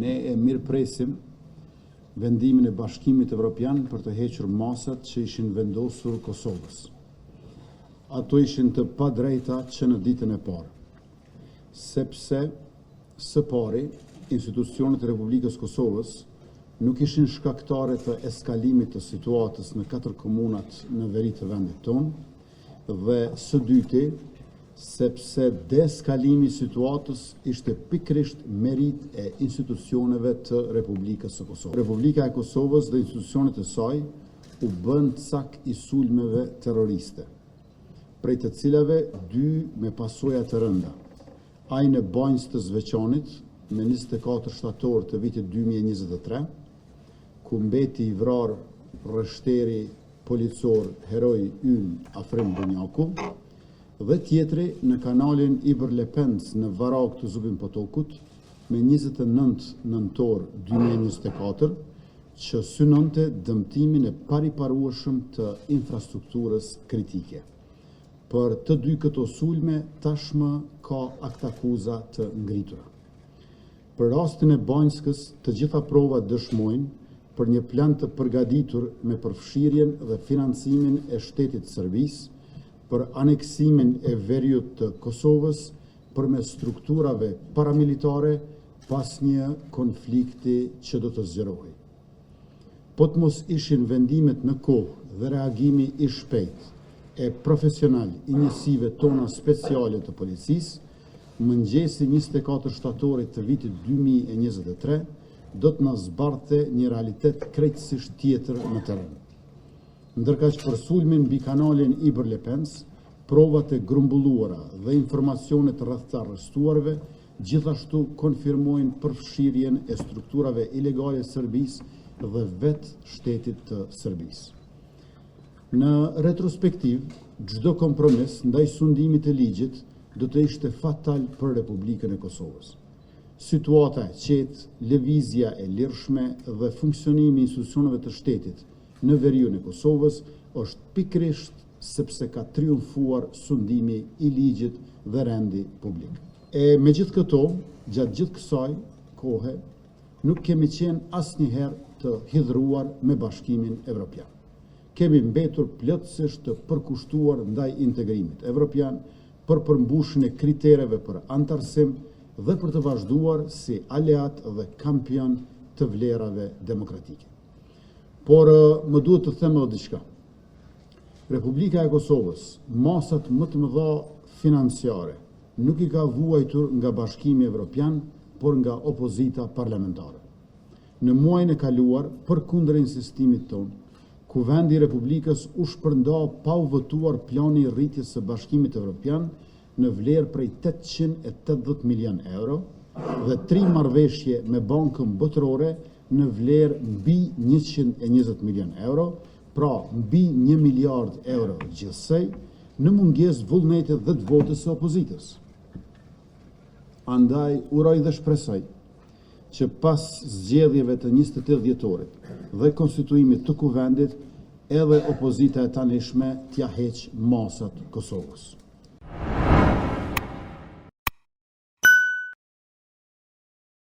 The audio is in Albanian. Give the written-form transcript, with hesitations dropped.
ne e mirëpresim vendimin e Bashkimit Evropian për të hequr masat që ishin vendosur Kosovës. Ato ishin të padrejta që në ditën e parë, sepse së pari institucionet e Republikës Kosovës nuk ishin shkaktare të eskalimit të situatës në 4 komunat në veri të vendit tonë, dhe së dyti, sepse deeskalimi i situatës ishte pikërisht merit e institucioneve të Republikës së Kosovës. Republika e Kosovës dhe institucionet e saj u bën cak i sulmeve terroriste, prej të cilave 2 me pasoja të rënda. Ai në Banjës të Zveçanit me 24 shtator të vitit 2023, ku mbeti i vrarë rreshteri policor heroi ynë Afrim Bunjaku, dhe tjetri në kanalin Iber Lepens në Varag të Zubin Potokut me 29 nëntor 2024, që synonte dëmtimin e pariparueshëm të infrastrukturës kritike. Për të 2 këto sulme tashmë ka aktakuza të ngritura. Për rastin e Banjskës, të gjitha provat dëshmojnë për një plan të përgatitur me përfshirjen dhe financimin e shtetit Serbisë për aneksimin e veriut të Kosovës përmes strukturave paramilitare pas një konflikti që do të zgjerohej. Po të mos ishin vendimet në kohë dhe reagimi i shpejt e profesional i njësive tona speciale të policisë, mëngjesi 24 shtatorit të vitit 2023 do të na zbardhte një realitet krejtësisht tjetër në terren. Ndërka që për sulmin mbi kanalin Iber Lepens, provat e grumbulluara dhe informacionet rreth të arrestuarve gjithashtu konfirmojnë përfshirjen e strukturave ilegale të Serbisë dhe vetë shtetit të Serbisë. Në retrospektiv, çdo kompromis ndaj sundimit të ligjit do të ishte fatal për Republikën e Kosovës. Situata e qetë, lëvizja e lirshme dhe funksionimi i institucioneve të shtetit në veriun e Kosovës është pikërisht sepse ka triumfuar sundimi i ligjit dhe rendi publik. E me gjithë këto, gjatë gjithë kësaj kohe, nuk kemi qenë asnjëherë të hidhruar me Bashkimin Evropian. Kemi mbetur plotësisht të përkushtuar ndaj integrimit evropian për përmbushjen e kritereve për antarësim dhe për të vazhduar si aleat dhe kampion të vlerave demokratike. Por më duhet të them edhe diçka. Republika e Kosovës, masat më të mëdha financiare, nuk i ka vuajtur nga Bashkimi Evropian, por nga opozita parlamentare. Në muajin e kaluar, përkundër insistimit ton, Kuvendi i Republikës u shpërnda pa u votuar plani i rritjes së Bashkimit Evropian në vlerë prej 880 milion euro dhe 3 marrëveshje me Bankën Botërore në vlerë mbi 120 milion euro, pra mbi 1 miliard euro gjithsej, në mungesë vullnetit dhe të votës së opozitës. Andaj uroj dhe shpresoj që pas zgjedhjeve të 28 dhjetorit dhe konstituimit të kuvendit, edhe opozita e tanishme t'ja heq masat Kosovës.